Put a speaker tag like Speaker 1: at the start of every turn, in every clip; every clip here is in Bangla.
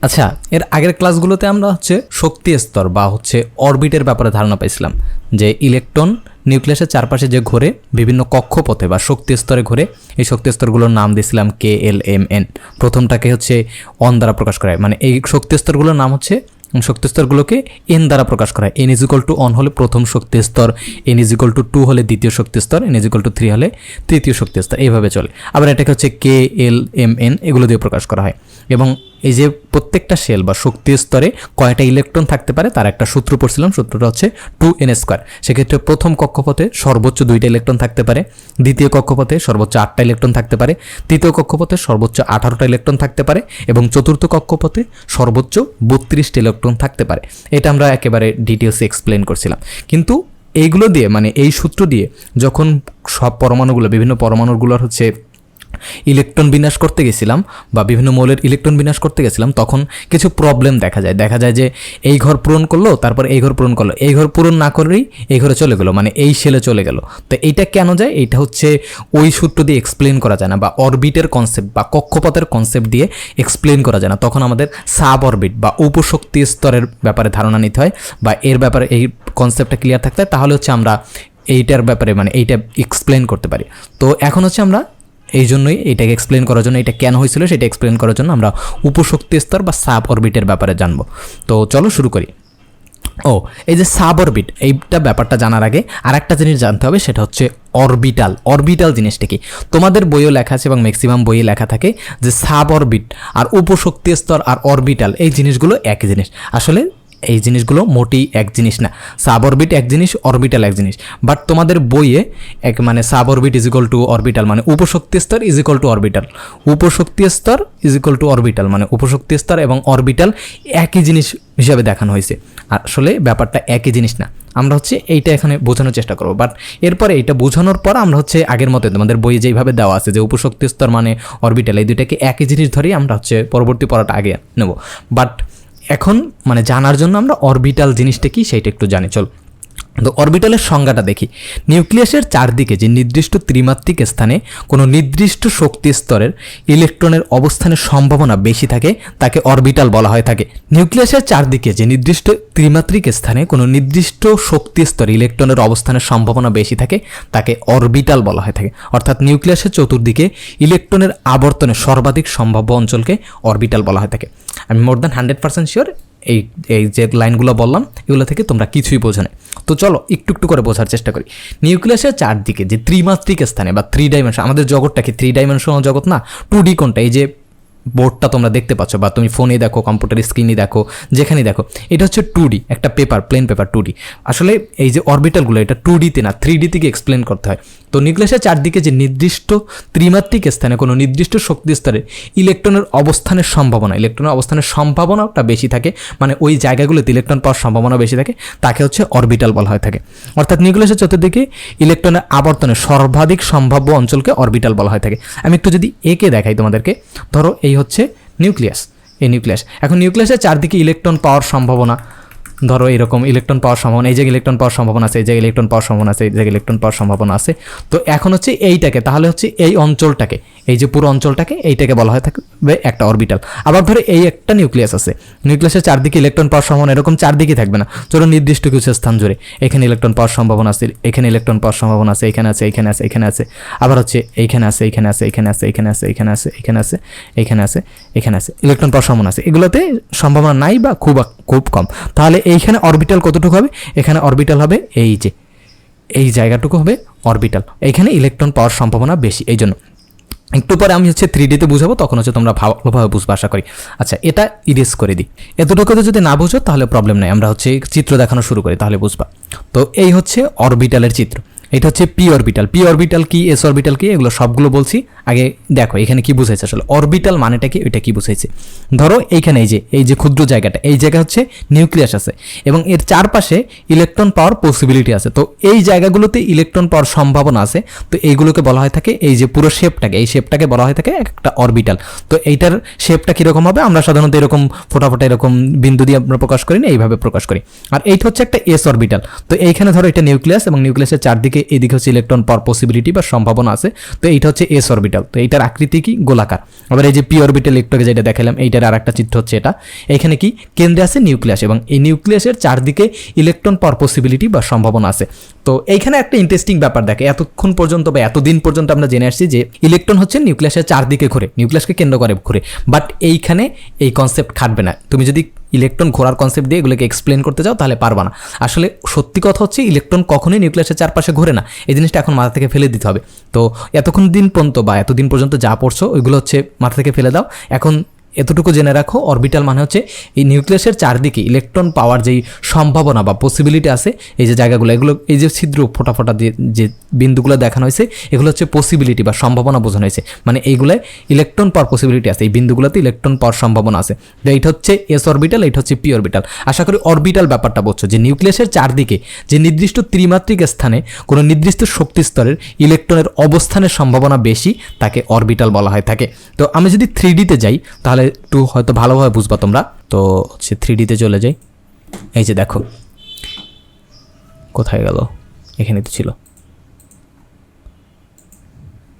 Speaker 1: আচ্ছা, এর আগের ক্লাসগুলোতে আমরা শক্তি স্তর বা অরবিটের ব্যাপারে ধারণা পাইছিলাম, যে ইলেকট্রন নিউক্লিয়াসের চারপাশে যে ঘোরে বিভিন্ন কক্ষপথে বা শক্তি স্তরে ঘোরে। এই শক্তি স্তরগুলোর নাম দিয়েছিলাম কে, এল, এম, এন। প্রথমটাকে অন দ্বারা প্রকাশ করা হয়, মানে এই শক্তি স্তরগুলোর নাম শক্তি স্তরগুলোকে এন দ্বারা প্রকাশ করা হয়। N is equal to on হলে প্রথম শক্তি স্তর, এন ইজ ইকুয়াল টু 2 হলে দ্বিতীয় শক্তি স্তর, এন ইজ ইকুয়াল টু 3 হলে তৃতীয় শক্তি স্তর, এইভাবে চলে। আবার এটাকে কে, এল, এম, এন এগুলো দিয়ে প্রকাশ করা হয়। এবং এই যে প্রত্যেকটা শেল বা শক্তি স্তরে কয়টা ইলেকট্রন থাকতে পারে তার একটা সূত্র পড়ছিলাম, সূত্রটা 2n²। সেক্ষেত্রে প্রথম কক্ষপথে সর্বোচ্চ 2টা ইলেকট্রন থাকতে পারে, দ্বিতীয় কক্ষপথে সর্বোচ্চ 8টা ইলেকট্রন থাকতে পারে, তৃতীয় কক্ষপথে সর্বোচ্চ 18টা ইলেকট্রন থাকতে পারে এবং চতুর্থ কক্ষপথে সর্বোচ্চ 32টা ইলেকট্রন থাকতে পারে। এটা আমরা একেবারে ডিটেলসে এক্সপ্লেন করছিলাম। কিন্তু এইগুলো দিয়ে, মানে এই সূত্র দিয়ে যখন সব পরমাণুগুলো, বিভিন্ন পরমাণুগুলোর ইলেকট্রন বিন্যাস করতে গেছিলাম বা বিভিন্ন মৌলের ইলেকট্রন বিন্যাস করতে গেছিলাম, তখন কিছু প্রবলেম দেখা যায় যে এই ঘর পূরণ করলো, তারপর এই ঘর পূরণ করলো, এই ঘর পূরণ না করেই এই ঘরে চলে গেলো, মানে এই শেলে চলে গেল। তো এইটা কেন যায়? এইটা ওই সূত্র দিয়ে এক্সপ্লেন করা যায় না, বা অরবিটের কনসেপ্ট বা কক্ষপথের কনসেপ্ট দিয়ে এক্সপ্লেন করা যায় না। তখন আমাদের সাব অরবিট বা উপশক্তি স্তরের ব্যাপারে ধারণা নিতে হয়, বা এর ব্যাপারে এই কনসেপ্টটা ক্লিয়ার থাকতে হয়, তাহলে আমরা এইটার ব্যাপারে, মানে এইটা এক্সপ্লেন করতে পারি। তো এখন আমরা এই জন্যই এটাকে এক্সপ্লেন করার জন্য, এটা কেন হয়েছিল সেটা এক্সপ্লেন করার জন্য আমরা উপশক্তি স্তর বা সাব অরবিটের ব্যাপারে জানবো। তো চলো শুরু করি। এই যে সাব অরবিট, এইটা ব্যাপারটা জানার আগে আর একটা জিনিস জানতে হবে, সেটা অরবিটাল। অরবিটাল জিনিসটা কি? তোমাদের বইও লেখা আছে এবং ম্যাক্সিমাম বইয়ে লেখা থাকে যে সাব অরবিট আর উপশক্তি স্তর আর অরবিটাল এই জিনিসগুলো একই জিনিস। আসলে এই জিনিসগুলো মোটেই এক জিনিস না। সাব অরবিট এক জিনিস, অরবিটাল এক জিনিস। বাট তোমাদের বইয়ে মানে sub orbit is equal to orbital, মানে উপশক্তি স্তর ইজ ইকুয়াল টু অরবিটাল, উপশক্তি স্তর ইজ ইকুয়াল টু অরবিটাল, মানে উপশক্তি স্তর এবং অরবিটাল একই জিনিস হিসাবে দেখানো হয়েছে। আসলে ব্যাপারটা একই জিনিস না। আমরা এইটা এখানে বোঝানোর চেষ্টা করবো। বাট এরপরে এইটা বোঝানোর পর আমরা আগের মতো তোমাদের বইয়ে যেইভাবে দেওয়া আছে যে উপশক্তি স্তর মানে অরবিটাল, এই দুইটাকে একই জিনিস ধরেই আমরা পরবর্তী পড়াটা আগে নেব। বাট এখন মানে জানার জন্য আমরা অরবিটাল জিনিসটা কি সেইটা একটু জানি। চল, তো অরবিটালের সংজ্ঞাটা দেখি। নিউক্লিয়াসের চারদিকে যে নির্দিষ্ট ত্রিমাত্রিক স্থানে কোনো নির্দিষ্ট শক্তি স্তরের ইলেকট্রনের অবস্থানের সম্ভাবনা বেশি থাকে তাকে অরবিটাল বলা হয়ে থাকে। নিউক্লিয়াসের চারদিকে যে নির্দিষ্ট ত্রিমাত্রিক স্থানে কোনো নির্দিষ্ট শক্তি স্তরে ইলেকট্রনের অবস্থানের সম্ভাবনা বেশি থাকে তাকে অরবিটাল বলা হয়ে থাকে। অর্থাৎ নিউক্লিয়াসের চতুর্দিকে ইলেকট্রনের আবর্তনের সর্বাধিক সম্ভাব্য অঞ্চলকে অরবিটাল বলা হয়ে থাকে। আমি মোর দ্যান 100% শিওর এই যে লাইনগুলো বললাম এগুলো থেকে তোমরা কিছুই বোঝো না। তো চলো একটু একটু করে বোঝার চেষ্টা করি। নিউক্লিয়াসের চারদিকে যে ত্রিমাত্রিক স্থানে বা 3 ডাইমেনশন, আমাদের জগৎটা কি 3 ডাইমেনশনাল জগৎ না? 2D কোনটা? এই যে বোর্ডটা তোমরা দেখতে পাচ্ছ, বা তুমি ফোনে দেখো, কম্পিউটার স্ক্রিনে দেখো, যেখানেই দেখো, এটা 2D, একটা পেপার, প্লেন পেপার 2D। আসলে এই যে অরবিটালগুলো এটা 2D-তে না, 3D থেকে এক্সপ্লেন করতে হয়। তো নিউক্লিয়াসের চারদিকে যে নির্দিষ্ট ত্রিমাত্রিক স্থানে কোনো নির্দিষ্ট শক্তি স্তরে ইলেকট্রনের অবস্থানের সম্ভাবনাটা বেশি থাকে, মানে ওই জায়গাগুলোতে ইলেকট্রন পাওয়ার সম্ভাবনা বেশি থাকে, তাকে অরবিটাল বলা হয়ে থাকে। অর্থাৎ নিউক্লিয়াসের চতুর্দিকে ইলেকট্রনের আবর্তনের সর্বাধিক সম্ভাব্য অঞ্চলকে অরবিটাল বলা হয়ে থাকে। আমি একটু যদি একে দেখাই তোমাদেরকে, ধরো এই নিউক্লিয়াস, এই নিউক্লিয়াস। এখন নিউক্লিয়াসের চারদিকে ইলেকট্রন পাওয়ার সম্ভাবনা, ধরো এরকম ইলেকট্রন পাওয়ার সম্ভাবনা, এই জায়গায় ইলেকট্রন পাওয়ার সম্ভাবনা আছে, এই জায়গায় ইলেকট্রন পাওয়ার সম্ভাবনা আছে, এই জায়গায় ইলেকট্রন পাওয়ার সম্ভাবনা আছে। তো এখন এইটাকে, তাহলে এই অঞ্চলটাকে, এই যে পুরো অঞ্চলটাকে, এইটাকে বলা হয়ে থাকবে একটা অরবিটাল। আবার ধরো এই একটা নিউক্লিয়াস আছে, নিউক্লিয়াসের চারদিকে ইলেকট্রন পাওয়ার সম্ভাবনা এরকম চারদিকে থাকবে না, চলো নির্দিষ্ট কিছু স্থান জুড়ে এখানে ইলেকট্রন পাওয়ার সম্ভাবনা আছে, এখানে ইলেকট্রন পাওয়ার সম্ভাবনা আছে, এখানে আছে, এখানে আছে, এখানে আছে, আবার এইখানে আছে, এখানে আছে, এখানে আছে, এখানে আছে, এখানে আছে, এখানে আছে, এখানে আছে, এখানে আছে, ইলেকট্রন পাওয়ার সম্ভাবনা আছে। এগুলোতে সম্ভাবনা নাই বা খুব কম। তাহলে এইখানে অরবিটাল কতটুকু হবে? এখানে অরবিটাল হবে এই যে এই জায়গাটুকু হবে অরবিটাল, এইখানে ইলেকট্রন পাওয়ার সম্ভাবনা বেশি। এই জন্য একটু পরে আমি 3D-তে বুঝাবো, তখন তোমরা ভালোভাবে বুঝবে আশা করি। আচ্ছা, এটা ইরেজ করে দিই। এতটুকুতে যদি না বুঝো তাহলে প্রবলেম নাই, আমরা চিত্র দেখানো শুরু করি, তাহলে বুঝবা। তো এই অরবিটালের চিত্র। এটা পি অরবিটাল। পি অরবিটাল কি, এস অরবিটাল কি, এগুলো সবগুলো বলছি। আগে দেখো এখানে কি বুঝাইছে আসলে অরবিটাল মানেটা কি, ওইটা কি বুঝাইছে। ধরো এইখানে এই যে ক্ষুদ্র জায়গাটা, এই জায়গা নিউক্লিয়াস আছে এবং এর চারপাশে ইলেকট্রন পাওয়ার পসিবিলিটি আছে। তো এই জায়গাগুলোতে ইলেকট্রন পাওয়ার সম্ভাবনা আছে। তো এইগুলোকে বলা হয় থাকে, এই যে পুরো শেপটাকে, এই শেপটাকে বলা হয় থাকে একটা অরবিটাল। তো এইটার শেপটা কীরকম হবে? আমরা সাধারণত এরকম ফোটাফোটা এরকম বিন্দু দিয়ে আমরা প্রকাশ করি না, এইভাবে প্রকাশ করি। আর এইটা একটা এস অরবিটাল। তো এইখানে ধরো এটা নিউক্লিয়াস এবং নিউক্লিয়াসের চারদিকে এদিকে হচ্ছে ইলেকট্রন পাওয়ার পসিবিলিটি বা সম্ভাবনা আছে। তো এইটা হচ্ছে এস অরবিটাল। তো এইটার আকৃতি কি গোলাকার। আবার এই যে পি অরবিটাল একটু আগে যেটা দেখালাম এইটার আর একটা চিত্র হচ্ছে এটা। এখানে কি কেন্দ্রে আছে নিউক্লিয়াস এবং এই নিউক্লিয়াসের চারদিকে ইলেকট্রন পাওয়ার পসিবিলিটি বা সম্ভাবনা আছে। তো এইখানে একটা ইন্টারেস্টিং ব্যাপার দেখে, এতক্ষণ পর্যন্ত বা এতদিন পর্যন্ত আমরা জেনে আসছি যে ইলেকট্রন হচ্ছে নিউক্লিয়াসের চারদিকে ঘুরে, নিউক্লিয়াসকে কেন্দ্র করে ঘুরে, বাট এইখানে এই কনসেপ্ট খাটবে না। তুমি যদি ইলেকট্রন ঘোরার কনসেপ্ট দিয়ে এগুলোকে এক্সপ্লেন করতে যাও তাহলে পারবা না। আসলে সত্যি কথা হচ্ছে ইলেকট্রন কখনোই নিউক্লিয়াসের চারপাশে ঘোরে না, এই জিনিসটা এখন মাথা থেকে ফেলে দিতে হবে। তো এতদিন পর্যন্ত যা পড়ছো ওইগুলো হচ্ছে মাথা থেকে ফেলে দাও। এখন এতটুকু জেনে রাখো, অরবিটাল মানে হচ্ছে এই নিউক্লিয়াসের চারদিকে ইলেকট্রন পাওয়ার যেই সম্ভাবনা বা পসিবিলিটি আছে, এই যে জায়গাগুলো, এগুলো এই যে ছিদ্র ফোটা দিয়ে যে বিন্দুগুলো দেখানো হয়েছে এগুলো হচ্ছে পসিবিলিটি বা সম্ভাবনা বোঝানো হয়েছে। মানে এইগুলোয় ইলেকট্রন পাওয়ার পসিবিলিটি আছে, এই বিন্দুগুলোতে ইলেকট্রন পাওয়ার সম্ভাবনা আছে। তো এইটা হচ্ছে এস অরবিটাল, এইটা হচ্ছে পি অরবিটাল। আশা করি অরবিটাল ব্যাপারটা বুঝছো, যে নিউক্লিয়াসের চারদিকে যে নির্দিষ্ট ত্রিমাত্রিক স্থানে কোনো নির্দিষ্ট শক্তি স্তরের ইলেকট্রনের অবস্থানের সম্ভাবনা বেশি তাকে অরবিটাল বলা হয় থাকে। তো আমি যদি 3Dতে যাই তাহলে একটু হয়তো ভালোভাবে বুঝবা তোমরা। তো হচ্ছে 3Dতে চলে যাই। এই যে দেখো কোথায় গেল, এখানে তো ছিল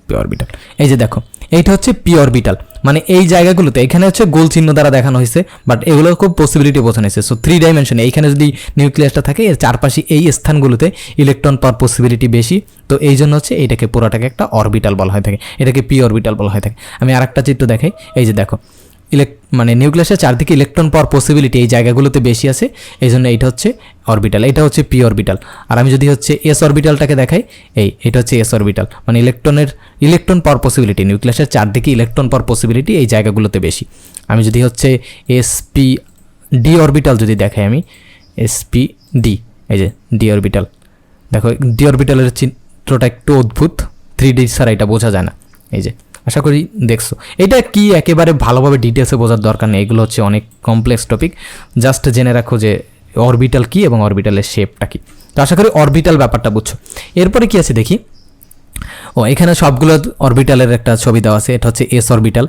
Speaker 1: পি অরবিটাল। এই যে দেখো এইটা হচ্ছে পি অরবিটাল, মানে এই জায়গাগুলোতে এখানে হচ্ছে গোল চিহ্ন দ্বারা দেখানো হয়েছে, বাট এগুলো খুব পসিবিলিটি বোঝানো হয়েছে। সো 3 ডাইমেনশনে এইখানে যদি নিউক্লিয়াসটা থাকে এর চারপাশে এই স্থানগুলোতে ইলেকট্রন পাওয়ার পসিবিলিটি বেশি। তো এই জন্য হচ্ছে এইটাকে পুরোটাকে একটা অরবিটাল বলা হয়ে থাকে, এটাকে পি অরবিটাল বলা হয়ে থাকে। আমি আরেকটা চিত্র দেখাই। এই যে দেখো মানে নিউক্লিয়াসের চারদিকে ইলেকট্রন পাওয়ার পসিবিলিটি এই জায়গাগুলোতে বেশি আছে, এই জন্য এইটা হচ্ছে অরবিটাল, এটা হচ্ছে পি অরবিটাল। আর আমি যদি হচ্ছে এস অরবিটালটাকে দেখাই, এটা হচ্ছে এস অরবিটাল, মানে ইলেকট্রন পাওয়ার পসিবিলিটি নিউক্লিয়াসের চারদিকে ইলেকট্রন পাওয়ার পসিবিলিটি এই জায়গাগুলোতে বেশি। আমি যদি হচ্ছে এসপি ডি অরবিটাল যদি দেখাই, আমি এসপি ডি, এই যে ডি অরবিটাল, দেখো ডি অরবিটালের চিত্রটা একটু অদ্ভুত, 3D ছাড়া এটা বোঝা যায় না। এই যে আশা করি দেখছো, এটা কি একেবারে ভালোভাবে ডিটেলসে বোঝার দরকার নেই, এগুলো হচ্ছে অনেক কমপ্লেক্স টপিক। জাস্ট জেনে রাখো যে অরবিটাল কি এবং অরবিটালের শেপটা কি। তো আশা করি অরবিটাল ব্যাপারটা বুঝছো। এরপরে কি আছে দেখি। এখানে সবগুলো অরবিটালের একটা ছবি দেওয়া আছে। এটা হচ্ছে এস অরবিটাল,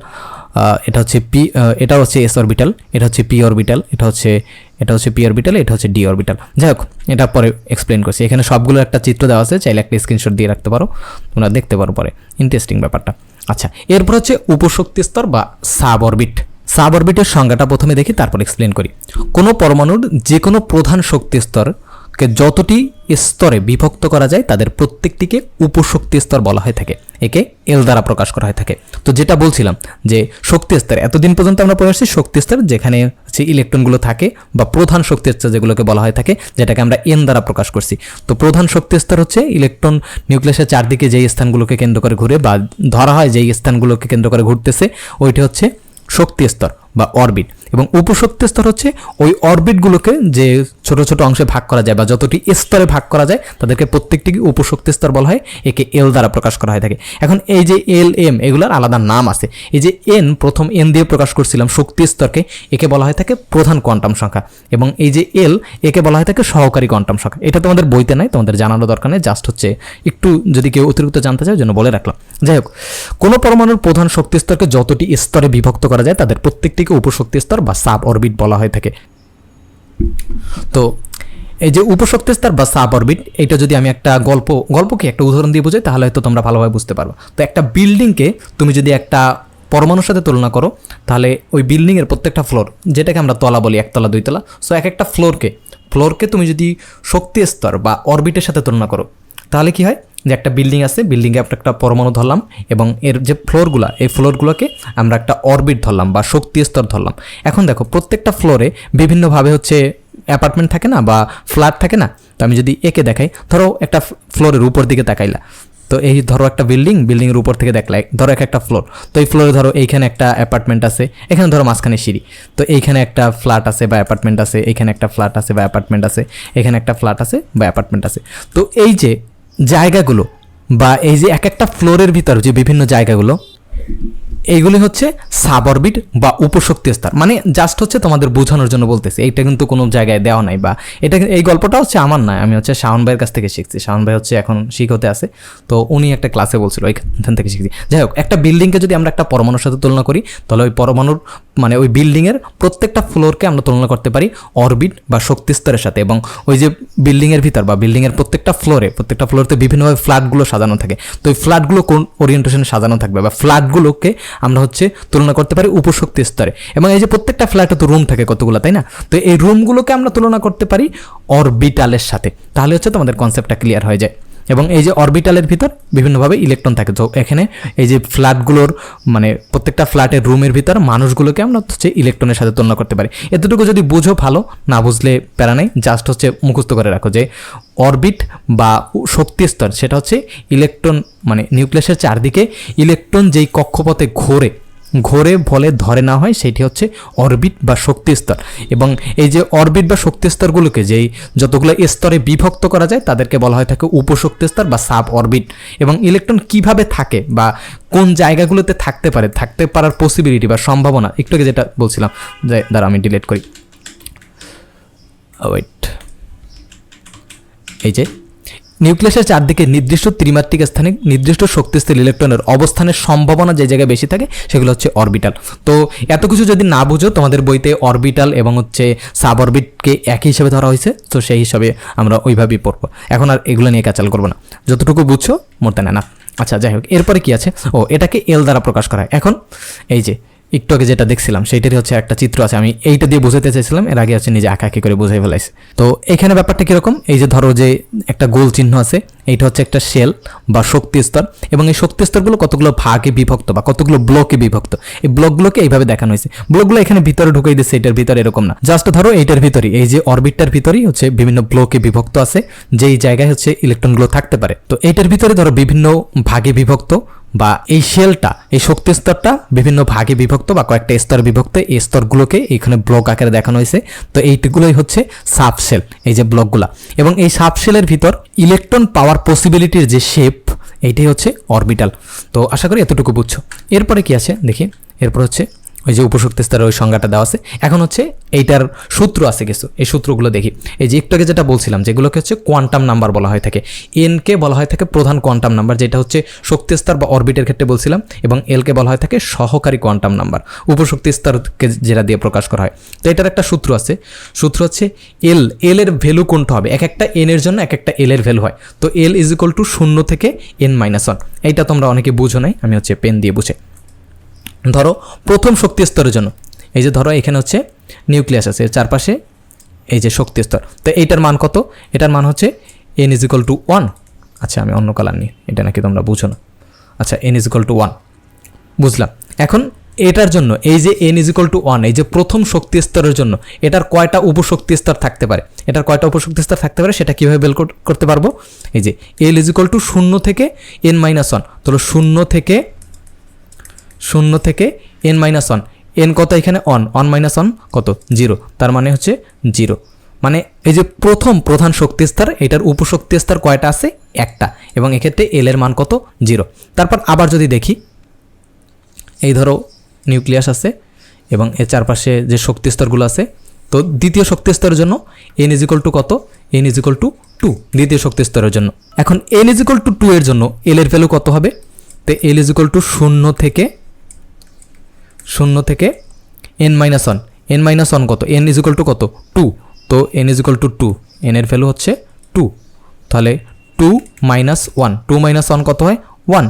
Speaker 1: এটা হচ্ছে এটা হচ্ছে এস অরবিটাল, এটা হচ্ছে পি অরবিটাল, এটা হচ্ছে পি অরবিটাল, এটা হচ্ছে ডি অরবিটাল। যাই হোক এটা পরে এক্সপ্লেন করছি। এখানে সবগুলো একটা চিত্র দেওয়া আছে, চাইলে একটা স্ক্রিনশট দিয়ে রাখতে পারো, তোমরা দেখতে পারো পরে, ইন্টারেস্টিং ব্যাপারটা। আচ্ছা, এরপর হচ্ছে উপশক্তি স্তর বা সাব অরবিট। সাব অরবিটের সংজ্ঞাটা প্রথমে দেখি, তারপর এক্সপ্লেন করি। কোনো পরমাণুর যে কোনো প্রধান শক্তি স্তরকে যতটি স্তরে বিভক্ত করা যায় তাদের প্রত্যেকটিকে উপশক্তি স্তর বলা হয়ে থাকে, একে এল দ্বারা প্রকাশ করা হয়ে থাকে। তো যেটা বলছিলাম যে শক্তি স্তর, এতদিন পর্যন্ত আমরা পড়ে আসছি শক্তি স্তর যেখানে হচ্ছে ইলেকট্রনগুলো থাকে, বা প্রধান শক্তি স্তর যেগুলোকে বলা হয়ে থাকে, যেটাকে আমরা এন দ্বারা প্রকাশ করছি। তো প্রধান শক্তি স্তর হচ্ছে ইলেকট্রন নিউক্লিয়াসের চারদিকে যেই স্থানগুলোকে কেন্দ্র করে ঘুরে, বা ধরা হয় যেই স্থানগুলোকে কেন্দ্র করে ঘুরতেছে, ওইটা হচ্ছে শক্তি স্তর বা অরবিট। এবং উপশক্তি স্তর হচ্ছে ওই অরবিটগুলোকে যে ছোট ছোট অংশে ভাগ করা যায় বা যতটি স্তরে ভাগ করা যায় তাদেরকে প্রত্যেকটিকে উপশক্তি স্তর বলা হয়, একে এল দ্বারা প্রকাশ করা হয়ে থাকে। এখন এই যে এল এম এগুলোর আলাদা নাম আছে। এই যে এন, প্রথম এন দিয়ে প্রকাশ করছিলাম শক্তি স্তরকে, একে বলা হয়ে থাকে প্রধান কোয়ান্টাম সংখ্যা, এবং এই যে এল একে বলা হয়ে থাকে সহকারী কোয়ান্টাম সংখ্যা। এটা তোমাদের বইতে নাই, তোমাদের জানানো দরকার নেই, জাস্ট হচ্ছে একটু যদি কেউ অতিরিক্ত জানতে চায় জন্য বলে রাখলাম। যাই হোক, কোনো পরমাণুর প্রধান শক্তি স্তরকে যতটি স্তরে বিভক্ত করা যায় তাদের প্রত্যেকটিকে উপশক্তি স্তর বা সাব অরবিট বলা হয়ে থাকে। তো এই যে উপশক্তি স্তর বা সাব অরবিট, এটা যদি আমি একটা গল্পকে একটা উদাহরণ দিয়ে বোঝাই তাহলে হয়তো তোমরা ভালোভাবে বুঝতে পারবে। তো একটা বিল্ডিংকে তুমি যদি একটা পরমাণুর সাথে তুলনা করো, তাহলে ওই বিল্ডিংয়ের প্রত্যেকটা ফ্লোর, যেটাকে আমরা তলা বলি, একতলা দুইতলা, সো এক একটা ফ্লোরকে তুমি যদি শক্তি স্তর বা অরবিটের সাথে তুলনা করো, তাহলে কি হয় যে একটা বিল্ডিং আছে, বিল্ডিংয়ে আমরা একটা পরমাণু ধরলাম এবং এর যে ফ্লোরগুলো, এই ফ্লোরগুলোকে আমরা একটা অরবিট ধরলাম বা শক্তি স্তর ধরলাম। এখন দেখো প্রত্যেকটা ফ্লোরে বিভিন্নভাবে হচ্ছে অ্যাপার্টমেন্ট থাকে না বা ফ্ল্যাট থাকে না। তো আমি যদি একে দেখাই, ধরো একটা ফ্লোরের উপর দিকে তাকাইলা, তো এই ধরো একটা বিল্ডিংয়ের উপর থেকে দেখলা, ধরো একটা ফ্লোর, তো এই ফ্লোরে ধরো এইখানে একটা অ্যাপার্টমেন্ট আছে, এখানে ধরো মাঝখানে সিঁড়ি, তো এইখানে একটা ফ্ল্যাট আছে বা অ্যাপার্টমেন্ট আছে, এখানে একটা ফ্ল্যাট আছে বা অ্যাপার্টমেন্ট আছে, এখানে একটা ফ্ল্যাট আছে বা অ্যাপার্টমেন্ট আছে। তো এই যে জায়গাগুলো বা এই যে এক একটা ফ্লোরের ভিতর যে বিভিন্ন জায়গাগুলো, এইগুলি হচ্ছে সাব অরবিট বা উপশক্তি স্তর, মানে জাস্ট হচ্ছে তোমাদের বোঝানোর জন্য বলতেছি, এইটা কিন্তু কোনো জায়গায় দেওয়া নাই, বা এটা এই গল্পটা হচ্ছে আমার নয়, আমি হচ্ছে শাওন ভাইয়ের কাছ থেকে শিখছি। শাওন ভাই হচ্ছে এখন শিখতে আছে, তো উনি একটা ক্লাসে বলছিল, ওইখান থেকে শিখছি। যাই হোক, একটা বিল্ডিংকে যদি আমরা একটা পরমাণুর সাথে তুলনা করি, তাহলে ওই পরমাণুর মানে ওই বিল্ডিংয়ের প্রত্যেকটা ফ্লোরকে আমরা তুলনা করতে পারি অরবিট বা শক্তি স্তরের সাথে। এবং ওই যে বিল্ডিংয়ের ভিতর বা বিল্ডিংয়ের প্রত্যেকটা ফ্লোরতে বিভিন্নভাবে ফ্ল্যাটগুলো সাজানো থাকে, তো ওই ফ্ল্যাটগুলো কোন ওরিয়েন্টেশনে সাজানো থাকবে, বা ফ্ল্যাটগুলোকে আমরা হচ্ছে তুলনা করতে পারি উপশক্তি স্তরে। এবং এই যে প্রত্যেকটা ফ্ল্যাটে তো রুম থাকে কতগুলো, তাই না? তো এই রুমগুলোকে আমরা তুলনা করতে পারি অরবিটালের সাথে, তাহলে হচ্ছে তোমাদের কনসেপ্টটা ক্লিয়ার হয়ে যায়। এবং এই যে অরবিটালের ভিতর বিভিন্নভাবে ইলেকট্রন থাকে, তো এখানে এই যে ফ্ল্যাটগুলোর মানে প্রত্যেকটা ফ্ল্যাটের রুমের ভিতর মানুষগুলোকে আমরা হচ্ছে ইলেকট্রনের সাথে তুলনা করতে পারি। এতটুকু যদি বুঝো ভালো, না বুঝলে প্যারা নাই, জাস্ট হচ্ছে মুখস্থ করে রাখো যে অরবিট বা শক্তি স্তর সেটা হচ্ছে ইলেকট্রন মানে নিউক্লিয়াসের চারদিকে ইলেকট্রন যেই কক্ষপথে ঘোরে ফলে ধরে না হয়, সেটি হচ্ছে অরবিট বা শক্তি স্তর। এবং এই যে অরবিট বা শক্তি স্তরগুলোকে যেই যতগুলো স্তরে বিভক্ত করা যায় তাদেরকে বলা হয় থাকে উপশক্তি স্তর বা সাব অরবিট। এবং ইলেকট্রন কিভাবে থাকে বা কোন জায়গাগুলোতে থাকতে পারার পসিবিলিটি বা সম্ভাবনা, একটু আগে যেটা বলছিলাম, যে দ্বারা আমি ডিলিট করি, ওয়েট, এই যে নিউক্লিয়াসের চারদিকে নির্দিষ্ট ত্রিমাত্রিক স্থানে নির্দিষ্ট শক্তিস্থল ইলেকট্রনের অবস্থানের সম্ভাবনা যে জায়গায় বেশি থাকে সেগুলো হচ্ছে অরবিটাল। তো এত কিছু যদি না বুঝো, তোমাদের বইতে অরবিটাল এবং হচ্ছে সাব অরবিটকে একই হিসাবে ধরা হয়েছে, তো সেই হিসাবে আমরা ওইভাবেই পড়বো। এখন আর এগুলো নিয়ে ক্যাচাল করবো না, যতটুকু বুঝছো মোরতে না। আচ্ছা, যাই হোক, এরপরে কি আছে? এটাকে এল দ্বারা প্রকাশ করা হয়। এখন এই যে একটু আগে যেটা দেখছিলাম সেইটারই হচ্ছে একটা চিত্র আছে, আমি এইটা দিয়ে বোঝাতে চাইছিলাম, এর আগে হচ্ছে নিজে আঁকাআঁকি করে বুঝাই ফেলাইছে। তো এখানে ব্যাপারটা কীরকম, এই যে ধরো যে একটা গোল চিহ্ন আছে, এইটা হচ্ছে একটা শেল বা শক্তি স্তর, এবং এই শক্তি স্তরগুলো কতগুলো ভাগে বিভক্ত বা কতগুলো ব্লকে বিভক্ত। এই ব্লকগুলোকে এইভাবে দেখানো হয়েছে, ব্লকগুলো এখানে ভিতরে ঢুকাই দিচ্ছে, এটার ভিতরে এরকম না, জাস্ট ধরো এইটার ভিতরেই, এই যে অরবিটটার ভিতরেই হচ্ছে বিভিন্ন ব্লকে বিভক্ত আছে, যেই জায়গায় হচ্ছে ইলেকট্রনগুলো থাকতে পারে। তো এইটার ভিতরে ধরো বিভিন্ন ভাগে বিভক্ত, বা এই শেলটা, এই শক্তি স্তরটা বিভিন্ন ভাগে বিভক্ত বা কয়েকটা স্তর বিভক্ত, এই স্তরগুলোকে এখানে ব্লক আকারে দেখানো হয়েছে। তো এইগুলোই হচ্ছে সাবশেল, এই যে ব্লকগুলা। এবং এই সাবশেলের ভিতর ইলেকট্রন পাওয়ার পসিবিলিটির যে শেপ, এইটাই হচ্ছে অরবিটাল। তো আশা করি এতটুকু বুঝছো। এরপরে কি আছে দেখি, এরপর হচ্ছে ওই যে উপশক্তি স্তরের ওই সংজ্ঞাটা দেওয়া আছে। এখন হচ্ছে এইটার সূত্র আছে কিছু, এই সূত্রগুলো দেখি। এই যে একটু আগে যেটা বলছিলাম, যেগুলোকে হচ্ছে কোয়ান্টাম নাম্বার বলা হয় থাকে, এনকে বলা হয় থাকে প্রধান কোয়ান্টাম নাম্বার, যেটা হচ্ছে শক্তি স্তর বা অরবিটের ক্ষেত্রে বলছিলাম, এবং এলকে বলা হয় থাকে সহকারী কোয়ান্টাম নাম্বার, উপশক্তি স্তরকে যেটা দিয়ে প্রকাশ করা হয়। তো এটার একটা সূত্র আছে, সূত্র হচ্ছে এল এর ভ্যালু কোনটা হবে, এক একটা এন এর জন্য এক একটা এল এর ভ্যালু হয়। তো এল ইজ ইকুয়াল টু 0 থেকে n-1। এইটা তোমরা অনেকে বুঝো নাই, আমি হচ্ছে পেন দিয়ে বুঝে। ধরো প্রথম শক্তি স্তরের জন্য, এই যে ধরো এখানে হচ্ছে নিউক্লিয়াস আছে, চারপাশে এই যে শক্তি স্তর, তো এইটার মান কত? এটার মান হচ্ছে n=1। আচ্ছা, আমি অন্য কালার নিই, এটা নাকি তোমরা বুঝো না। আচ্ছা, n=1 বুঝলাম। এখন এটার জন্য এই যে n=1, এই যে প্রথম শক্তি স্তরের জন্য এটার কয়টা উপশক্তি স্তর থাকতে পারে, সেটা কীভাবে বের করতে পারবো? এই যে l=0 থেকে n-1, তাহলে 0 থেকে n-1, n কত এখানে? 1 কত? 0, তার মানে হচ্ছে 0। মানে এই যে প্রথম প্রধান শক্তি স্তর, এটার উপশক্তি স্তর কয়টা আছে? একটা, এবং এক্ষেত্রে এল এর মান কত? 0। তারপর আবার যদি দেখি, এই ধরো নিউক্লিয়াস আছে এবং এর চারপাশে যে শক্তি স্তরগুলো আছে, তো দ্বিতীয় শক্তি স্তরের জন্য n= কত? n=2, দ্বিতীয় শক্তি স্তরের জন্য। এখন n=2 এর জন্য এল এর ভ্যালু কত হবে? তো l=0 থেকে n-1, n-1 কত? n= কত? 2, তো n=2, n এর ভ্যালু হচ্ছে 2, তাহলে 2 - 1, 2 - 1 কত হয়? 1,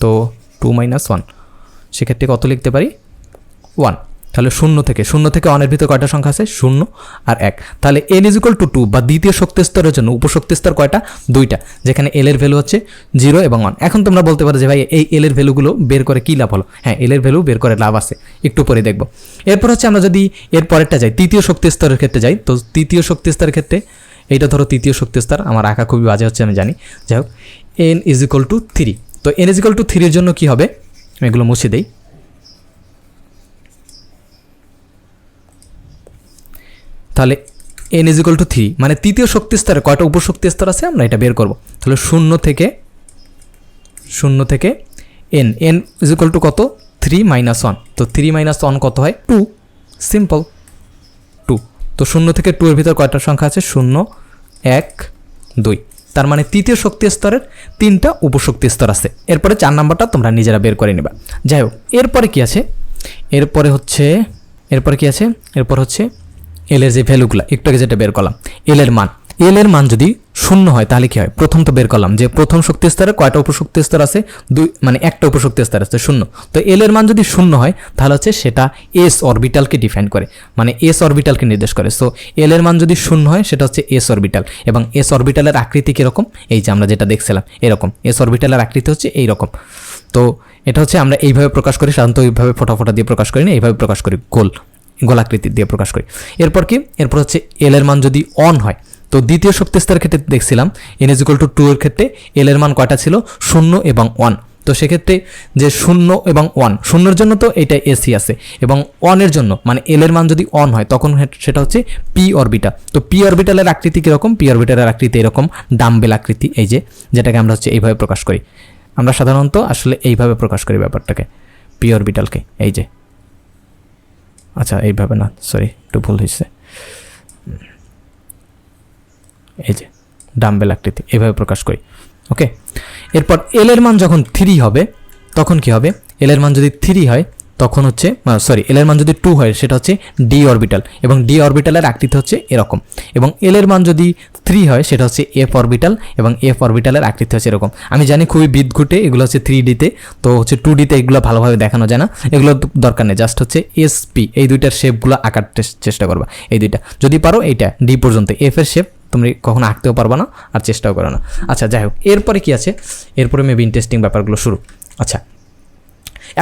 Speaker 1: তো 2 - 1, সেক্ষেত্রে কত লিখতে পারি? 1। তাহলে 0 থেকে 1 এর ভিতরে কয়টা সংখ্যা আছে? 0 আর 1। তাহলে n=2 বা দ্বিতীয় শক্তি স্তরের জন্য উপশক্তি স্তর কয়টা? 2টা, যেখানে এল এর ভ্যালু হচ্ছে 0 এবং 1। এখন তোমরা বলতে পারো যে ভাই এই এল এর ভ্যালুগুলো বের করে কী লাভ হলো? হ্যাঁ, এল এর ভ্যালু বের করে লাভ আছে, একটু পরে দেখব। এরপর হচ্ছে আমরা যদি এর পরেরটা যাই, তৃতীয় শক্তি স্তরের ক্ষেত্রে যাই, তো তৃতীয় শক্তি স্তরের ক্ষেত্রে এইটা ধরো তৃতীয় শক্তি স্তর, আমার আঁকা খুবই বাজে হচ্ছে আমি জানি, যাই হোক, n=3। তো n=3 এর জন্য কি হবে? আমি এগুলো মুছে দেই। তাহলে n=3, মানে তৃতীয় শক্তি স্তরে কয়টা উপশক্তি স্তর আছে আমরা এটা বের করব। তাহলে 0 থেকে n, n= কত? 3 - 1, তো 3 - 1 কত হয়? 2, সিম্পল 2। তো 0 থেকে 2 এর ভিতর কয়টা সংখ্যা আছে? 0, 1, 2। তার মানে তৃতীয় শক্তি স্তরের 3টা উপশক্তি স্তর আছে। এরপরে 4 নাম্বারটা তোমরা নিজেরা বের করে নেবা। যাই হোক, এরপরে কি আছে? এরপরে হচ্ছে এল এর যে ভ্যালুগুলো একটু আগে যেটা বের করলাম, এল এর মান যদি 0 হয় তাহলে কি হয়? প্রথম তো বের করলাম যে প্রথম শক্তি স্তরে কয়টা উপশক্তি স্তর আছে? 2, মানে একটা উপশক্তি স্তর আছে 0। তো এল এর মান যদি 0 হয় তাহলে হচ্ছে সেটা এস অরবিটালকে ডিফাইন করে, মানে এস অরবিটালকে নির্দেশ করে। সো এল এর মান যদি 0 হয় সেটা হচ্ছে এস অরবিটাল, এবং এস অরবিটালের আকৃতি কীরকম? এই যে আমরা যেটা দেখছিলাম এরকম, এস অরবিটালের আকৃতি হচ্ছে এইরকম। তো এটা হচ্ছে আমরা এইভাবে প্রকাশ করি, সাধারণত এইভাবে ফোটা দিয়ে প্রকাশ করি না, এইভাবে প্রকাশ করি, গোলাকৃতি দিয়ে প্রকাশ করি। এরপর কি? এরপর হচ্ছে এল এর মান যদি অন হয়, তো দ্বিতীয় শক্তি স্তরের ক্ষেত্রে দেখছিলাম n = 2 এর ক্ষেত্রে এল এর মান কয়টা ছিল? 0 এবং 1। তো সেক্ষেত্রে যে 0 এবং 1, 0 এর জন্য তো এইটা এসি আছে, এবং 1 এর জন্য মানে এল এর মান যদি অন হয় তখন সেটা হচ্ছে পি অরবিটাল। তো পি অরবিটালের আকৃতি কীরকম? পি অরবিটালের আকৃতি এরকম ডাম্বেল আকৃতি, এই যে যেটাকে আমরা হচ্ছে এইভাবে প্রকাশ করি। আমরা সাধারণত আসলে এইভাবে প্রকাশ করি ব্যাপারটাকে, পি অরবিটালকে, এই যে, আচ্ছা এইভাবে না, সরি একটু ভুল হয়েছে, এই যে ডাম্বেল আকৃতি, এইভাবে প্রকাশ করি। ওকে, এরপর এল এর মান যখন 3 হবে তখন কি হবে? এল এর মান যদি 3 হয় তখন হচ্ছে এল এর মান যদি 2 হয় সেটা হচ্ছে ডি অরবিটাল, এবং ডি অরবিটালের আকৃতি হচ্ছে এরকম। এবং এল এর মান যদি 3 হয় সেটা হচ্ছে এফ অরবিটাল, এবং এফ অরবিটালের আকৃতি হচ্ছে এরকম। আমি জানি খুবই বিদঘুটে, এগুলো হচ্ছে 3Dতে, তো হচ্ছে 2Dতে এগুলো ভালোভাবে দেখানো যায় না, এগুলো দরকার নেই, জাস্ট হচ্ছে এসপি এই দুইটার শেপগুলো আঁকার চেষ্টা করবা, এই দুইটা যদি পারো, এইটা ডি পর্যন্ত এফ এর শেপ তুমি কখনো আঁকতেও পারবা না আর চেষ্টাও করো না। আচ্ছা যাই হোক, এরপরে কি আছে? এরপরে মেবি ইন্টারেস্টিং ব্যাপারগুলো শুরু। আচ্ছা,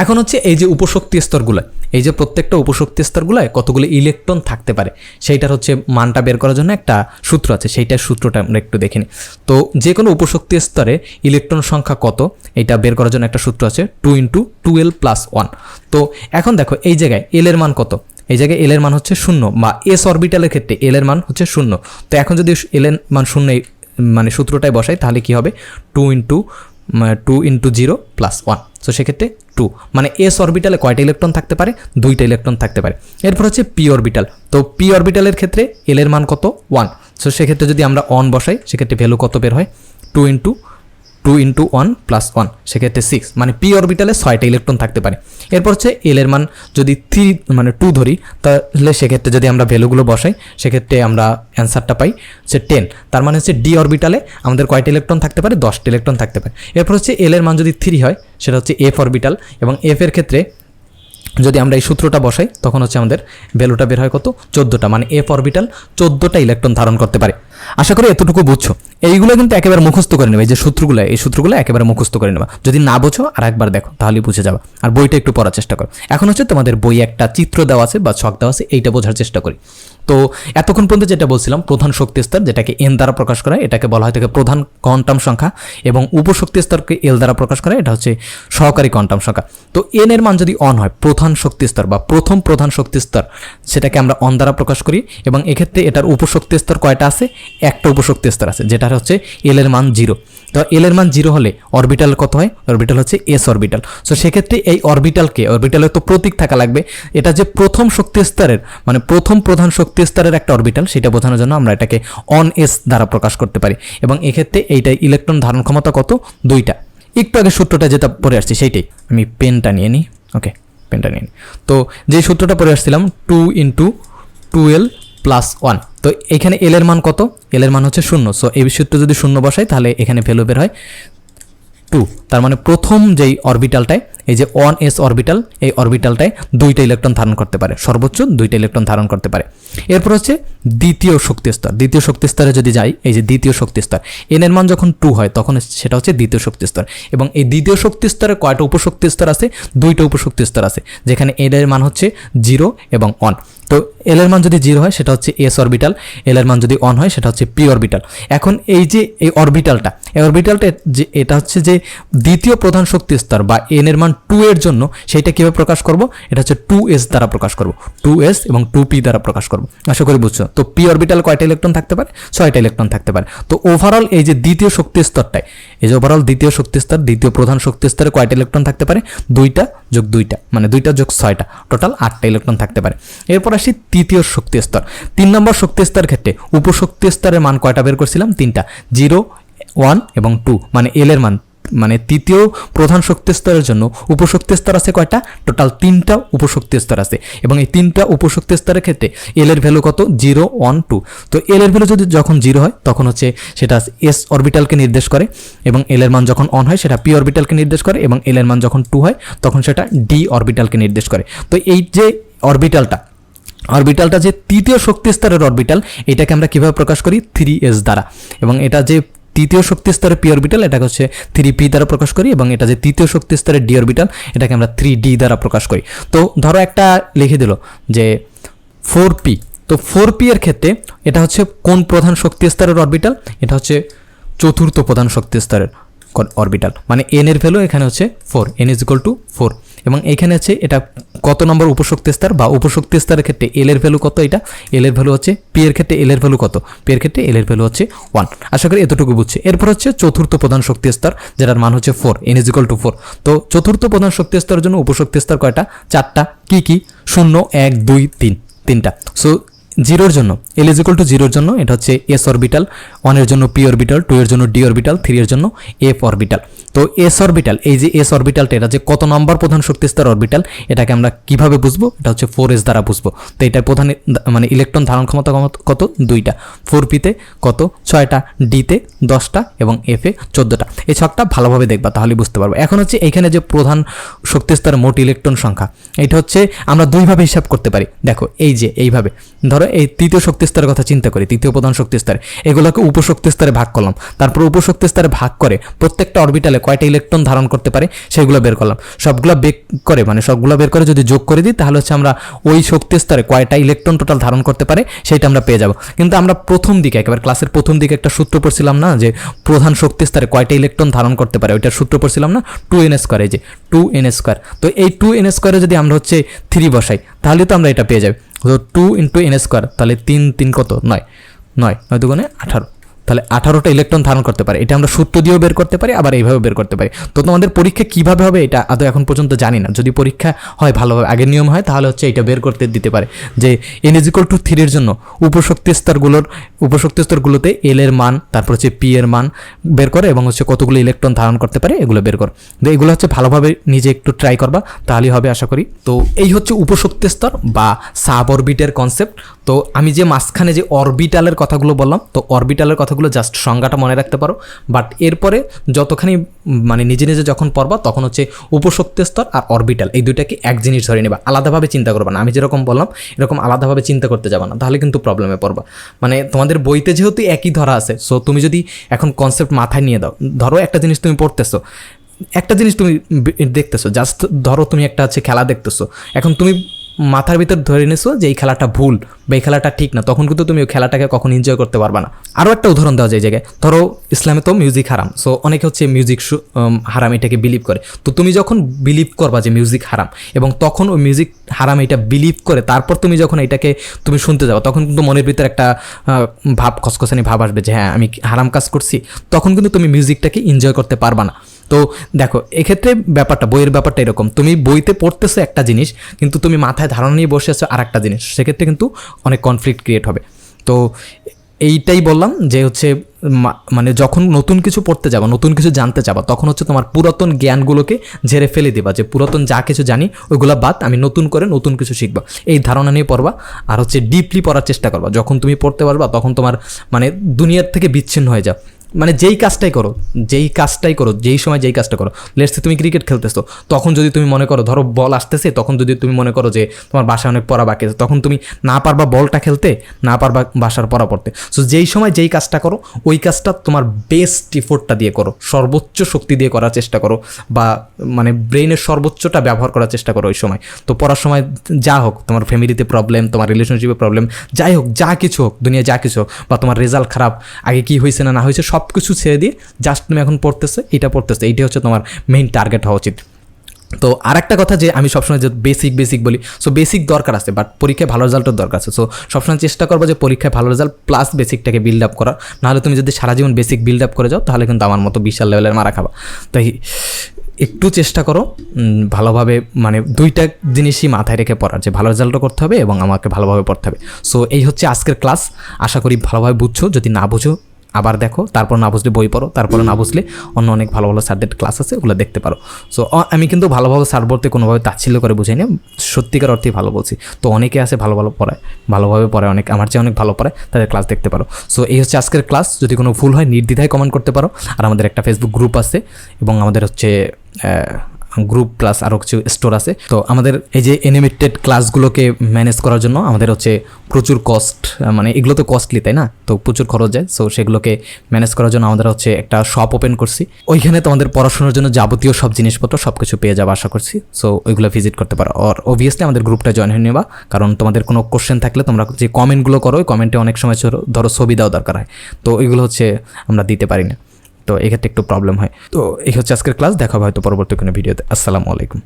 Speaker 1: এখন হচ্ছে এই যে উপশক্তি স্তরগুলো, এই যে প্রত্যেকটা উপশক্তি স্তরগুলোয় কতগুলো ইলেকট্রন থাকতে পারে সেইটার হচ্ছে মানটা বের করার জন্য একটা সূত্র আছে, সেইটার সূত্রটা আমরা একটু দেখে নিই। তো যে কোনো উপশক্তি স্তরে ইলেকট্রন সংখ্যা কত এটা বের করার জন্য একটা সূত্র আছে, 2 × 2l + 1। তো এখন দেখো এই জায়গায় এল এর মান কত? এই জায়গায় এল এর মান হচ্ছে 0, বা এস অরবিটালের ক্ষেত্রে এল এর মান হচ্ছে 0। তো এখন যদি এল এর মান 0 মানে সূত্রটাই বসাই তাহলে কি হবে? 2 × 0 + 1। তো সেক্ষেত্রে 2, মানে এস অরবিটালে কয়টা ইলেকট্রন থাকতে পারে? 2টা ইলেকট্রন থাকতে পারে। এরপর হচ্ছে পি অরবিটাল, তো পি অরবিটালের ক্ষেত্রে এল এর মান কত? 1। সো সেক্ষেত্রে যদি আমরা অন বসাই সেক্ষেত্রে ভ্যালু কত বের হয়? 2 × 1 + 1, সেক্ষেত্রে 6, মানে পি অরবিটালে 6টা ইলেকট্রন থাকতে পারে। এরপর হচ্ছে এল এর মান যদি 3 মানে 2 ধরি তাহলে সেক্ষেত্রে যদি আমরা ভ্যালুগুলো বসাই সেক্ষেত্রে আমরা অ্যান্সারটা পাই হচ্ছে 10। তার মানে হচ্ছে ডি অরবিটালে আমাদের কয়টা ইলেকট্রন থাকতে পারে? 10টা ইলেকট্রন থাকতে পারে। এরপর হচ্ছে এল এর মান যদি 3 হয় সেটা হচ্ছে এফ অরবিটাল, এবং এফ এর ক্ষেত্রে যদি আমরা এই সূত্রটা বসাই তখন হচ্ছে আমাদের ভ্যালুটা বের হয় কত? 14টা, মানে এফ অরবিটাল 14টা ইলেকট্রন ধারণ করতে পারে। আশা করি এতটুকু বুঝছো। এইগুলো কিন্তু একেবারে মুখস্থ করে নেবে, এই যে সূত্রগুলো, এই সূত্রগুলো একেবারে মুখস্থ করে নেবা। যদি না বোঝো আর একবার দেখো তাহলেই বুঝে যাবে, আর বইটা একটু পড়ার চেষ্টা করো। এখন হচ্ছে তোমাদের বই একটা চিত্র দেওয়া আছে বা ছক দেওয়া আছে, এইটা বোঝার চেষ্টা করি। তো এতক্ষণ পর্যন্ত যেটা বলছিলাম প্রধান শক্তি স্তর, যেটাকে এন দ্বারা প্রকাশ করা, এটাকে বলা হয় থাকে প্রধান কোয়ান্টাম সংখ্যা, এবং উপশক্তি স্তরকে এল দ্বারা প্রকাশ করা, এটা হচ্ছে সহকারী কোয়ান্টাম সংখ্যা। তো এন এর মান যদি অন হয়, প্রধান শক্তি স্তর বা প্রথম প্রধান শক্তি স্তর, সেটাকে আমরা অন দ্বারা প্রকাশ করি, এবং এক্ষেত্রে এটার উপশক্তি স্তর কয়টা আছে? একটা উপশক্তি স্তর আছে, যেটা হচ্ছে এল এর মান 0। তো এল এর মান 0 হলে অরবিটাল কত হয়? অরবিটাল হচ্ছে এস অরবিটাল। সো সেক্ষেত্রে এই অরবিটালের তো প্রতীক থাকা লাগবে, এটা যে প্রথম শক্তি স্তরের মানে প্রথম প্রধান শক্তি স্তরের একটা অরবিটাল, সেটা বোঝানোর জন্য আমরা এটাকে অন এস দ্বারা প্রকাশ করতে পারি, এবং এক্ষেত্রে এইটাই ইলেকট্রন ধারণ ক্ষমতা কত? 2টা। একটু আগে সূত্রটা যেটা পড়ে আসছি সেইটাই, আমি পেনটা নিয়ে নিই। ওকে, পেনটা নিয়ে নিই। তো যে সূত্রটা পড়ে আসছিলাম 2 × 2l + 1, তো এখানে এল এর মান কত? এল এর মান হচ্ছে 0। সো এই সূত্র যদি 0 বসাই তাহলে এখানে ভ্যালু বের হয় 2। তার মানে প্রথম যেই অরবিটালটায়, এই যে অন এস অরবিটাল, এই অরবিটালটায় 2টা ইলেকট্রন ধারণ করতে পারে, সর্বোচ্চ 2টা ইলেকট্রন ধারণ করতে পারে। এরপর হচ্ছে দ্বিতীয় শক্তি স্তর। দ্বিতীয় শক্তি স্তরে যদি যাই, এই যে দ্বিতীয় শক্তি স্তর, এন এর মান যখন 2 হয় তখন সেটা হচ্ছে দ্বিতীয় শক্তি স্তর, এবং এই দ্বিতীয় শক্তি স্তরে কয়টা উপশক্তি স্তর আছে? 2টা উপশক্তি স্তর আছে, যেখানে এন এর মান হচ্ছে 0 এবং 1। তো এল এর মান যদি 0 হয় সেটা হচ্ছে এস অরবিটাল, এল এর মান যদি 1 হয় সেটা হচ্ছে পি অরবিটাল। এখন এই যে এই অরবিটালটা যে এটা হচ্ছে যে দ্বিতীয় প্রধান শক্তি স্তর বা এন এর মান 2 এর জন্য, সেইটা কিভাবে প্রকাশ করব? এটা হচ্ছে 2s দ্বারা প্রকাশ করব, 2s এবং 2p দ্বারা প্রকাশ করব। আশা করি বুঝছো। তো পি অরবিটাল কয়টা ইলেকট্রন থাকতে পারে? 6টা ইলেকট্রন থাকতে পারে। তো ওভারঅল এই যে দ্বিতীয় শক্তি স্তরটায়, এই যে ওভারঅল দ্বিতীয় শক্তি স্তর, দ্বিতীয় প্রধান শক্তি স্তরে কয়টা ইলেকট্রন থাকতে পারে? 2টা যোগ 2টা, মানে 2টা যোগ 6টা, টোটাল 8টা ইলেকট্রন থাকতে পারে। এরপর আসি তৃতীয় শক্তি স্তর। 3 নম্বর শক্তি স্তরের ক্ষেত্রে উপশক্তি স্তরের মান কয়টা বের করছিলাম? 3টা, 0, 1 এবং 2, মানে এল এর মান, মানে তৃতীয় প্রধান শক্তি স্তরের জন্য উপশক্তি স্তর আছে কয়টা? টোটাল 3টা উপশক্তি স্তর আছে, এবং এই 3টা উপশক্তি স্তরের ক্ষেত্রে এল এর ভ্যালু কত? 0, 1, 2। তো এল এর ভ্যালু যদি যখন 0 হয় তখন হচ্ছে সেটা এস অরবিটালকে নির্দেশ করে, এবং এল এর মান যখন অন হয় সেটা পি অরবিটালকে নির্দেশ করে, এবং এল এর মান যখন 2 হয় তখন সেটা ডি অরবিটালকে নির্দেশ করে। তো এই যে অরবিটালটা যে তৃতীয় শক্তি স্তরের অরবিটাল, এটাকে আমরা কিভাবে প্রকাশ করি? 3s দ্বারা। এবং এটা যে তৃতীয় শক্তি স্তরের পি অরবিটাল, এটাকে হচ্ছে 3p দ্বারা প্রকাশ করি, এবং এটা যে তৃতীয় শক্তি স্তরের ডি অরবিটাল, এটাকে আমরা 3d দ্বারা প্রকাশ করি। তো ধরো একটা লিখে দিল যে 4p, তো 4p এর ক্ষেত্রে এটা হচ্ছে কোন প্রধান শক্তি স্তরের অরবিটাল? এটা হচ্ছে চতুর্থ প্রধান শক্তি স্তরের অরবিটাল, মানে এন এর ভ্যালু এখানে হচ্ছে 4, n = 4, এবং এখানে হচ্ছে এটা কত নম্বর উপশক্তি স্তর বা উপশক্তি স্তরের ক্ষেত্রে এল এর ভ্যালু কত? এটা এল এর ভ্যালু হচ্ছে, পি এর ক্ষেত্রে এল এর ভ্যালু কত? পি এর ক্ষেত্রে এল এর ভ্যালু হচ্ছে 1। আশা করি এতটুকু বুঝছে। এরপর হচ্ছে চতুর্থ প্রধান শক্তি স্তর, যেটার মান হচ্ছে 4, n = 4। তো চতুর্থ প্রধান শক্তি স্তরের জন্য উপশক্তি স্তর কয়টা? 4টা। কি? 0, 1, 2, 3, 3টা। সো 0 এর জন্য, এল = 0 এর জন্য এটা হচ্ছে এস অরবিটাল, 1 এর জন্য পি অরবিটাল, 2 এর জন্য ডি অরবিটাল, 3 এর জন্য এফ অরবিটাল। তো এস অরবিটাল, এই যে এস অরবিটালটা, এটা যে কত নম্বর প্রধান শক্তি স্তর অরবিটাল, এটাকে আমরা কিভাবে বুঝবো? এটা হচ্ছে 4s দ্বারা বুঝবো। তো এটার প্রধান মানে ইলেকট্রন ধারণ ক্ষমতা কত? 2টা। 4pতে কত? 6টা, ডিতে 10টা, এবং এফে 14টা। এই ছকটা ভালোভাবে দেখবা, তাহলে বুঝতে পারবো। এখন হচ্ছে এইখানে যে প্রধান শক্তি স্তরের মোট ইলেকট্রন সংখ্যা, এটা হচ্ছে আমরা দুইভাবে হিসাব করতে পারি। দেখো এই যে এইভাবে, ধরো এই তৃতীয় শক্তি স্তরের কথা চিন্তা করি, তৃতীয় প্রধান শক্তি স্তরে এগুলোকে উপশক্তি স্তরে ভাগ করলাম, তারপর উপশক্তি স্তরে ভাগ করে প্রত্যেকটা অরবিটালে কয়টা ইলেকট্রন ধারণ করতে পারে সেগুলো বের করলাম। সবগুলো বের করে যদি যোগ করে দিই, তাহলে হচ্ছে আমরা ওই শক্তি স্তরে কয়টা ইলেকট্রন টোটাল ধারণ করতে পারে সেটা আমরা পেয়ে যাব। কিন্তু আমরা প্রথম দিকে, একেবারে ক্লাসের প্রথম দিকে একটা সূত্র পড়ছিলাম না, যে প্রধান শক্তি স্তরে কয়টা ইলেকট্রন ধারণ করতে পারে, ওইটার সূত্র পড়ছিলাম না, 2n², এই যে 2n²। তো এই 2n² যদি আমরা হচ্ছে 3 বসাই, তাহলে তো আমরা এটা পেয়ে যাই। তো 2 × n², তাহলে 3 কত? 9, 9 2 18, তাহলে 18টা ইলেকট্রন ধারণ করতে পারে। এটা আমরা সূত্র দিয়েও বের করতে পারি, আবার এইভাবে বের করতে পারি। তো তোমাদের পরীক্ষা কিভাবে হবে এটা আদৌ এখন পর্যন্ত জানি না। যদি পরীক্ষা হয় ভালোভাবে, আগের নিয়ম হয়, তাহলে হচ্ছে এটা বের করতে দিতে পারে যে n = 3 এর জন্য উপশক্তি স্তরগুলোতে এল এর মান, তারপর হচ্ছে পি এর মান বের করে, এবং হচ্ছে কতগুলো ইলেকট্রন ধারণ করতে পারে এগুলো বের কর। তো এগুলো হচ্ছে ভালোভাবে নিজে একটু ট্রাই করবা, তাহলেই হবে আশা করি। তো এই হচ্ছে উপশক্তি স্তর বা সাব অরবিটের কনসেপ্ট। তো আমি যে মাঝখানে যে অরবিটালের কথাগুলো বললাম, তো অরবিটালের কথাগুলো জাস্ট সংজ্ঞাটা মনে রাখতে পারো, বাট এরপরে যতখানি মানে নিজে নিজে যখন পড়বা তখন হচ্ছে উপশক্তি স্তর আর অরবিটাল এই দুইটাকে এক জিনিস ধরে নেবা, আলাদাভাবে চিন্তা করবা না। আমি যেরকম বললাম এরকম আলাদাভাবে চিন্তা করতে যাবা না, তাহলে কিন্তু প্রবলেমে পড়বা। মানে তোমাদের বইতে যেহেতু একই ধরা আছে, সো তুমি যদি এখন কনসেপ্ট মাথায় নিয়ে দাও, ধরো একটা জিনিস তুমি পড়তেছো, একটা জিনিস তুমি দেখতেছো, জাস্ট ধরো তুমি একটা হচ্ছে খেলা দেখতেছো, এখন তুমি মাথার ভিতর ধরে নিছো যে এই খেলাটা ভুল বা এই খেলাটা ঠিক না, তখন কিন্তু তুমি ওই খেলাটাকে কখন এনজয় করতে পারবা না। আরও একটা উদাহরণ দেওয়া যায় জায়গায়, ধরো ইসলামে তো মিউজিক হারাম, সো অনেকে হচ্ছে মিউজিক হারাম এটাকে বিলিভ করে। তো তুমি যখন বিলিভ করবা যে মিউজিক হারাম, এবং তখন ওই মিউজিক হারাম এটা বিলিভ করে তারপর তুমি যখন এটাকে তুমি শুনতে যাও, তখন কিন্তু মনের ভিতরে একটা ভাব, খসখসানি ভাব আসবে যে হ্যাঁ আমি হারাম কাজ করছি, তখন কিন্তু তুমি মিউজিকটাকে এনজয় করতে পারবা না। তো দেখো এক্ষেত্রে ব্যাপারটা, বইয়ের ব্যাপারটা এরকম, তুমি বইতে পড়তেছো একটা জিনিস কিন্তু তুমি মাথায় ধারণা নিয়ে বসে আছো আর একটা জিনিস, সেক্ষেত্রে কিন্তু অনেক কনফ্লিক্ট ক্রিয়েট হবে। তো এইটাই বললাম যে হচ্ছে মানে যখন নতুন কিছু পড়তে যাবা, নতুন কিছু জানতে যাবা, তখন হচ্ছে তোমার পুরাতন জ্ঞানগুলোকে ঝেড়ে ফেলে দিবা, যে পুরাতন যা কিছু জানি ওইগুলো বাদ, আমি নতুন করে নতুন কিছু শিখবা, এই ধারণা নিয়ে পড়বা। আর হচ্ছে ডিপলি পড়ার চেষ্টা করবা। যখন তুমি পড়তে পারবা তখন তোমার মানে দুনিয়ার থেকে বিচ্ছিন্ন হয়ে যাও। মানে যেই কাজটাই করো, যেই সময় যেই কাজটা করো, লেটস সে তুমি ক্রিকেট খেলতেছো, তখন যদি তুমি মনে করো ধরো বল আসতেছে, তখন যদি তুমি মনে করো যে তোমার বাসায় অনেক পড়া বাকি আছে, তখন তুমি না পারবা বলটা খেলতে, না পারবা বাসার পড়া পড়তে। সো যেই সময় যেই কাজটা করো ওই কাজটা তোমার বেস্ট এফোর্টটা দিয়ে করো, সর্বোচ্চ শক্তি দিয়ে করার চেষ্টা করো, বা মানে ব্রেনের সর্বোচ্চটা ব্যবহার করার চেষ্টা করো ওই সময়। তো পড়ার সময় যা হোক, তোমার ফ্যামিলিতে প্রবলেম, তোমার রিলেশনশিপে প্রবলেম, যাই হোক, যা কিছু হোক, দুনিয়া যা কিছু হোক, বা তোমার রেজাল্ট খারাপ, আগে কি হয়েছে না হয়েছে সব কিছু ছেড়ে দিয়ে জাস্ট তুমি এখন পড়তেছে, এইটা হচ্ছে তোমার মেইন টার্গেট হওয়া উচিত। তো আর একটা কথা যে আমি সবসময় যে বেসিক বলি, সো বেসিক দরকার আছে, বাট পরীক্ষায় ভালো রেজাল্টের দরকার আছে। সো সবসময় চেষ্টা করবো যে পরীক্ষায় ভালো রেজাল্ট প্লাস বেসিকটাকে বিল্ড আপ করা। নাহলে তুমি যদি সারা জীবন বেসিক বিল্ড আপ করে যাও তাহলে কিন্তু আমার মতো বিশাল লেভেলের মারা খাবা। তাই একটু চেষ্টা করো ভালোভাবে, মানে দুইটা জিনিসই মাথায় রেখে পড়ার, যে ভালো রেজাল্টও করতে হবে এবং আমাকে ভালোভাবে পড়তে হবে। সো এই হচ্ছে আজকের ক্লাস, আশা করি ভালোভাবে বুঝছো। যদি না বুঝো আবার দেখো, তারপর না বুঝলে বই পড়ো, তারপরে না বুঝলে অন্য অনেক ভালো ভালো স্যারদের ক্লাস আছে, ওগুলো দেখতে পারো। সো আমি কিন্তু ভালোভাবে স্যার বলতে কোনোভাবে তাচ্ছিল্য করে বুঝাই না, সত্যিকার অর্থেই ভালো বলছি। তো অনেকে আছে ভালো পড়ায়, ভালোভাবে পড়ায়, অনেক আমার চেয়ে অনেক ভালো পড়ায়, তাদের ক্লাস দেখতে পারো। সো এই হচ্ছে আজকের ক্লাস। যদি কোনো ভুল হয় নির্দ্বিধায় কমেন্ট করতে পারো। আর আমাদের একটা ফেসবুক গ্রুপ আছে এবং আমাদের হচ্ছে গ্রুপ প্লাস আরও কিছু স্টোর আছে। তো আমাদের এই যে অ্যানিমেটেড ক্লাসগুলোকে ম্যানেজ করার জন্য আমাদের হচ্ছে প্রচুর কস্ট, মানে এগুলো তো কস্টলি তাই না, তো প্রচুর খরচ যায়। সো সেগুলোকে ম্যানেজ করার জন্য আমাদের হচ্ছে একটা শপ ওপেন করছি, ওইখানে তোমাদের পড়াশোনার জন্য যাবতীয় সব জিনিসপত্র সব কিছু পেয়ে যাবো আশা করছি। সো ওইগুলো ভিজিট করতে পারো। আর অবভিয়াসলি আমাদের গ্রুপটা জয়েন হয়ে নেবা, কারণ তোমাদের কোনো কোশ্চেন থাকলে তোমরা যে কমেন্টগুলো করো, ওই কমেন্টে অনেক সময় ধরো ছবি দেওয়া দরকার হয়, তো ওইগুলো হচ্ছে আমরা দিতে পারি না, তো এক্ষেত্রে একটু প্রবলেম হয়। তো এই হচ্ছে আজকের ক্লাস, দেখা হবে হয়তো পরবর্তী কোনো ভিডিওতে। আসসালামু আলাইকুম।